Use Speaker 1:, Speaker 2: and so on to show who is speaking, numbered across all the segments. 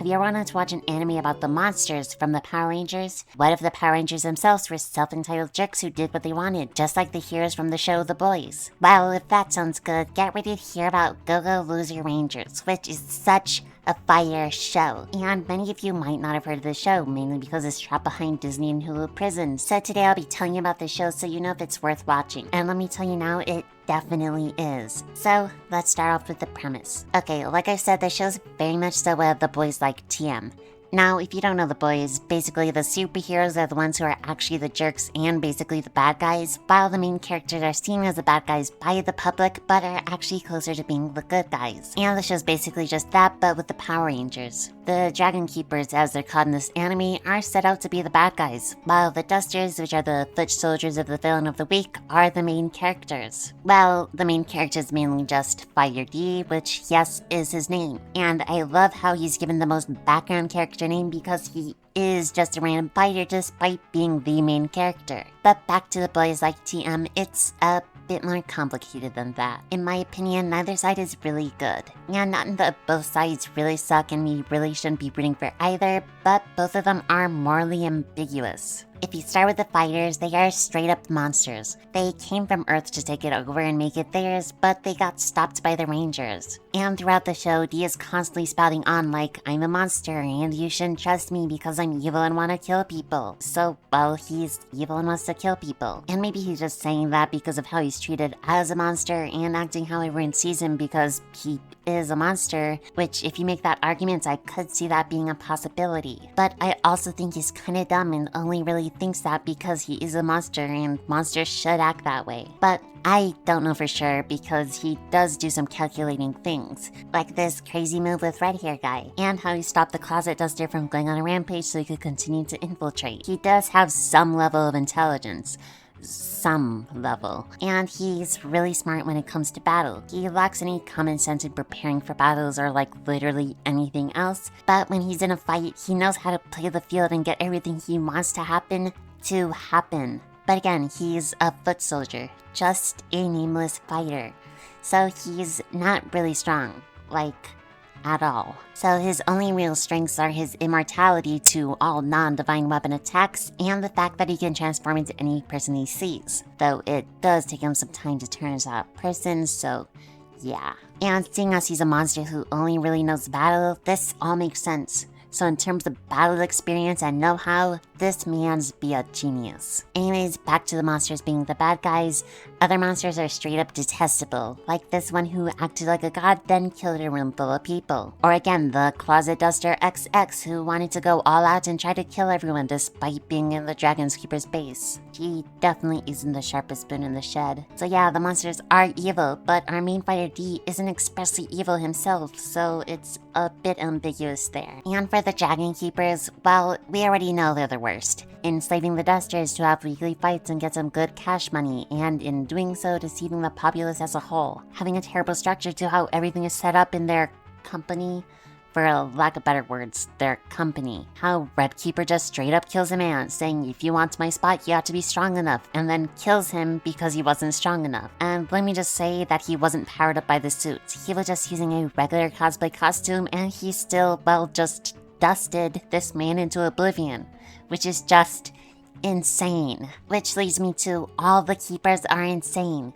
Speaker 1: Have you ever wanted to watch an anime about the monsters from the Power Rangers? What if the Power Rangers themselves were self-entitled jerks who did what they wanted, just like the heroes from the show The Boys? Well, if that sounds good, get ready to hear about Go-Go Loser Rangers, which is such a fire show. And many of you might not have heard of the show, mainly because it's trapped behind Disney and Hulu Prison. So today I'll be telling you about the show so you know if it's worth watching. And let me tell you now, it definitely is. So let's start off with the premise. Okay, like I said, the show's very much so what The Boys like TM. Now, if you don't know The Boys, basically the superheroes are the ones who are actually the jerks and basically the bad guys, while the main characters are seen as the bad guys by the public, but are actually closer to being the good guys. And the show's basically just that, but with the Power Rangers. The Dragon Keepers, as they're called in this anime, are set out to be the bad guys, while the Dusters, which are the foot soldiers of the villain of the week, are the main characters. Well, the main character is mainly just Fire D, which, yes, is his name. And I love how he's given the most background character name because he is just a random fighter despite being the main character. But back to The Boys like TM, it's a bit more complicated than that. In my opinion, neither side is really good. And not that both sides really suck and we really shouldn't be rooting for either, but both of them are morally ambiguous. If you start with the fighters, they are straight up monsters. They came from Earth to take it over and make it theirs, but they got stopped by the Rangers. And throughout the show, Dee is constantly spouting on like, I'm a monster and you shouldn't trust me because I'm evil and want to kill people. So, well, he's evil and wants to kill people. And maybe he's just saying that because of how he's treated as a monster and acting how everyone sees him because he is a monster, which if you make that argument, I could see that being a possibility. But I also think he's kinda dumb and only really thinks that because he is a monster and monsters should act that way. But I don't know for sure because he does do some calculating things, like this crazy move with red hair guy, and how he stopped the Closet Duster from going on a rampage so he could continue to infiltrate. He does have some level of intelligence. Some level. And he's really smart when it comes to battle. He lacks any common sense in preparing for battles or like literally anything else, but when he's in a fight, he knows how to play the field and get everything he wants to happen. But again, he's a foot soldier, just a nameless fighter. So he's not really strong, like, at all. So his only real strengths are his immortality to all non-divine weapon attacks and the fact that he can transform into any person he sees. Though it does take him some time to turn into that person, so yeah. And seeing as he's a monster who only really knows battle, this all makes sense. So in terms of battle experience and know-how, this man's be a genius. Anyways, back to the monsters being the bad guys. Other monsters are straight up detestable, like this one who acted like a god then killed a room full of people. Or again, the Closet Duster XX who wanted to go all out and try to kill everyone despite being in the Dragon Keeper's base. He definitely isn't the sharpest spoon in the shed. So yeah, the monsters are evil, but our main fighter D isn't expressly evil himself, so it's a bit ambiguous there. And for the Dragon Keepers, well, we already know they're the worst, enslaving the Dusters to have weekly fights and get some good cash money, and in doing so, deceiving the populace as a whole, having a terrible structure to how everything is set up in their company. For a lack of better words, their company. How Red Keeper just straight up kills a man, saying if you want my spot, you have to be strong enough, and then kills him because he wasn't strong enough. And let me just say that he wasn't powered up by the suits. He was just using a regular cosplay costume, and he still, well, just dusted this man into oblivion, which is just insane. Which leads me to all the Keepers are insane.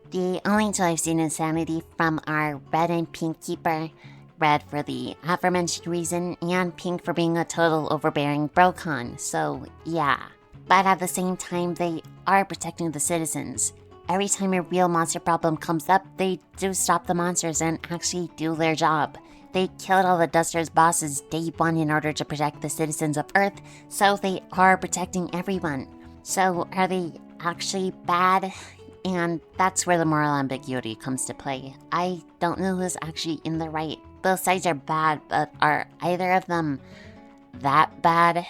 Speaker 1: The only two I've seen insanity from are Red and Pink Keeper. Red for the aforementioned reason, and Pink for being a total overbearing brocon, so yeah. But at the same time, they are protecting the citizens. Every time a real monster problem comes up, they do stop the monsters and actually do their job. They killed all the Dusters' bosses day one in order to protect the citizens of Earth, so they are protecting everyone. So are they actually bad? And that's where the moral ambiguity comes to play. I don't know who's actually in the right. Both sides are bad, but are either of them that bad?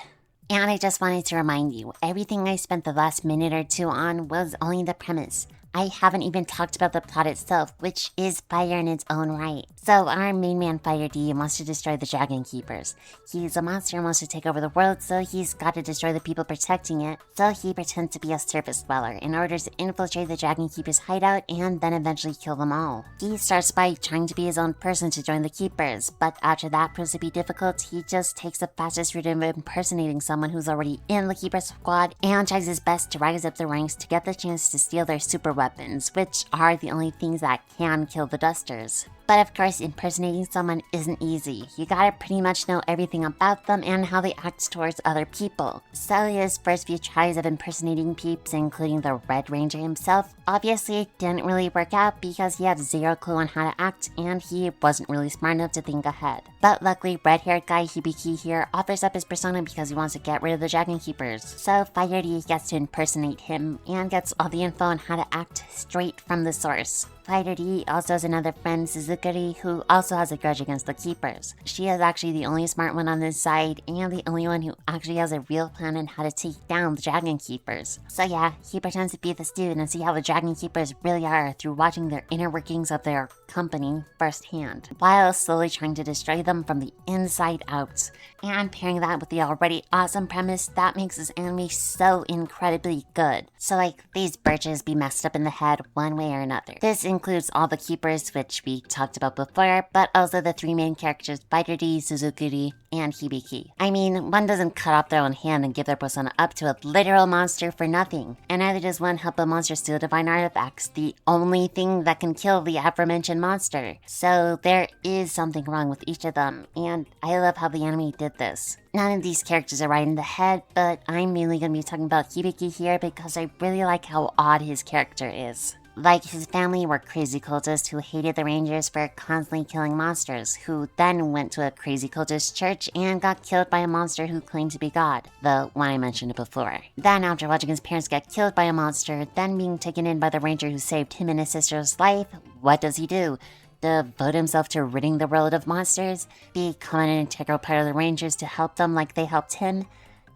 Speaker 1: And I just wanted to remind you, everything I spent the last minute or two on was only the premise. I haven't even talked about the plot itself, which is fire in its own right. So our main man Fighter D wants to destroy the Dragon Keepers. He's a monster and wants to take over the world, so he's got to destroy the people protecting it. So he pretends to be a surface dweller in order to infiltrate the Dragon Keepers' hideout and then eventually kill them all. He starts by trying to be his own person to join the Keepers, but after that proves to be difficult, he just takes the fastest route of impersonating someone who's already in the Keeper squad and tries his best to rise up the ranks to get the chance to steal their super weapons, which are the only things that can kill the Dusters. But of course, impersonating someone isn't easy. You gotta pretty much know everything about them and how they act towards other people. So his first few tries of impersonating peeps, including the Red Ranger himself, obviously didn't really work out because he had zero clue on how to act and he wasn't really smart enough to think ahead. But luckily, red-haired guy Hibiki here offers up his persona because he wants to get rid of the Dragon Keepers. So Fighter D gets to impersonate him and gets all the info on how to act straight from the source. Fighter D also has another friend, Suzukuri, who also has a grudge against the Keepers. She is actually the only smart one on this side, and the only one who actually has a real plan on how to take down the Dragon Keepers. So yeah, he pretends to be this dude and see how the Dragon Keepers really are through watching their inner workings of their company firsthand, while slowly trying to destroy them from the inside out. And pairing that with the already awesome premise, that makes this anime so incredibly good. So like, these birches be messed up in the head one way or another. This includes all the Keepers, which we talked about before, but also the three main characters, Fighter D, Suzukuri, and Hibiki. I mean, one doesn't cut off their own hand and give their persona up to a literal monster for nothing, and neither does one help a monster steal divine artifacts, the only thing that can kill the aforementioned monster. So there is something wrong with each of them, and I love how the anime did this. None of these characters are right in the head, but I'm mainly going to be talking about Hibiki here because I really like how odd his character is. Like, his family were crazy cultists who hated the Rangers for constantly killing monsters, who then went to a crazy cultist church and got killed by a monster who claimed to be God, the one I mentioned before. Then, after watching his parents get killed by a monster, then being taken in by the Ranger who saved him and his sister's life, what does he do? Devote himself to ridding the world of monsters? Become an integral part of the Rangers to help them like they helped him?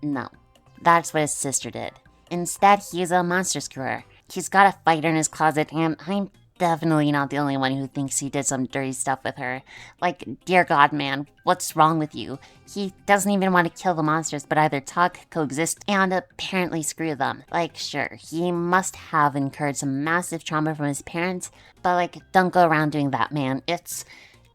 Speaker 1: No. That's what his sister did. Instead, he's a monster screwer. He's got a fighter in his closet, and I'm definitely not the only one who thinks he did some dirty stuff with her. Like, dear God, man, what's wrong with you? He doesn't even want to kill the monsters, but either talk, coexist, and apparently screw them. Like, sure, he must have incurred some massive trauma from his parents, but like, don't go around doing that, man. It's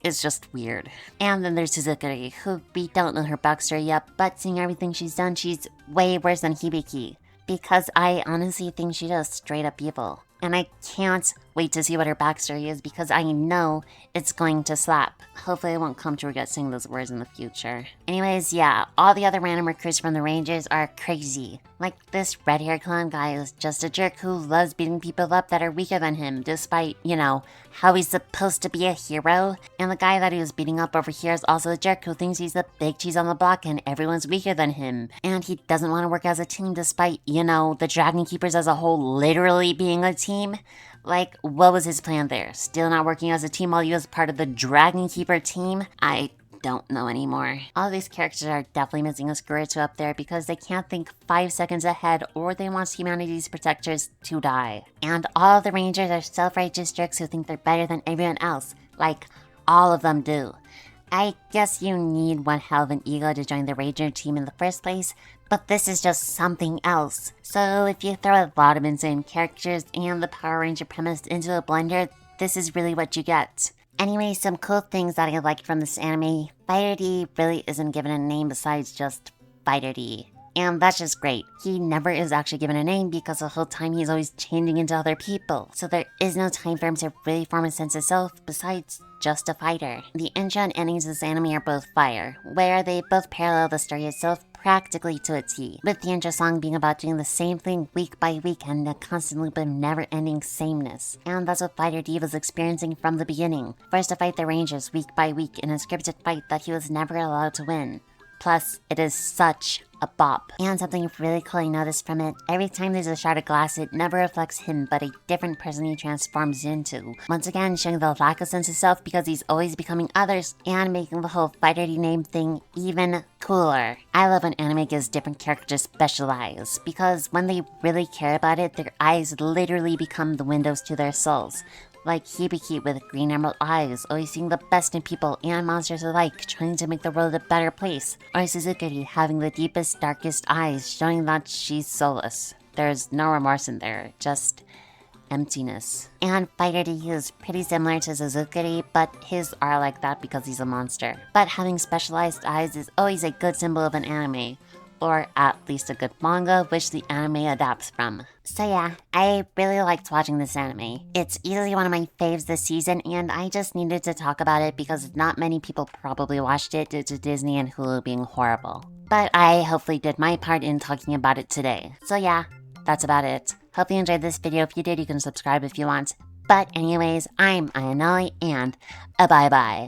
Speaker 1: just weird. And then there's Suzukuri, who we don't know her backstory yet, but seeing everything she's done, she's way worse than Hibiki. Because I honestly think she does straight up evil. And I can't wait to see what her backstory is because I know it's going to slap. Hopefully I won't come to regret saying those words in the future. Anyways, yeah, all the other random recruits from the Rangers are crazy. Like, this red-haired clown guy is just a jerk who loves beating people up that are weaker than him, despite, you know, how he's supposed to be a hero. And the guy that he was beating up over here is also a jerk who thinks he's the big cheese on the block and everyone's weaker than him. And he doesn't want to work as a team despite, you know, the Dragon Keepers as a whole literally being a team. Like, what was his plan there? Still not working as a team while he was part of the Dragon Keeper team? I don't know anymore. All these characters are definitely missing a screw or two up there because they can't think 5 seconds ahead or they want humanity's protectors to die. And all the Rangers are self-righteous jerks who think they're better than everyone else. Like, all of them do. I guess you need one hell of an ego to join the Ranger team in the first place, but this is just something else. So if you throw a lot of insane characters and the Power Ranger premise into a blender, this is really what you get. Anyway, some cool things that I liked from this anime. Fighter D really isn't given a name besides just Fighter D. And that's just great. He never is actually given a name because the whole time he's always changing into other people. So there is no time for him to really form a sense of self besides just a fighter. The intro and endings of this anime are both fire, where they both parallel the story itself practically to a T, with the intro song being about doing the same thing week by week and a constant loop of never-ending sameness. And that's what Fighter D was experiencing from the beginning. First to fight the Rangers week by week in a scripted fight that he was never allowed to win. Plus, it is such a bop. And something really cool I noticed from it, every time there's a shard of glass, it never reflects him, but a different person he transforms into. Once again, showing the lack of sense of self because he's always becoming others, and making the whole fighter name thing even cooler. I love when anime gives different characters special eyes, because when they really care about it, their eyes literally become the windows to their souls. Like Hibiki with green emerald eyes, always seeing the best in people and monsters alike, trying to make the world a better place. Or Suzukuri having the deepest, darkest eyes, showing that she's soulless. There's no remorse in there, just emptiness. And Fighter D is pretty similar to Suzukuri, but his are like that because he's a monster. But having specialized eyes is always a good symbol of an anime. Or at least a good manga, which the anime adapts from. So yeah, I really liked watching this anime. It's easily one of my faves this season, and I just needed to talk about it because not many people probably watched it due to Disney and Hulu being horrible. But I hopefully did my part in talking about it today. So yeah, that's about it. Hope you enjoyed this video. If you did, you can subscribe if you want. But anyways, I'm Ayanoi, and bye-bye.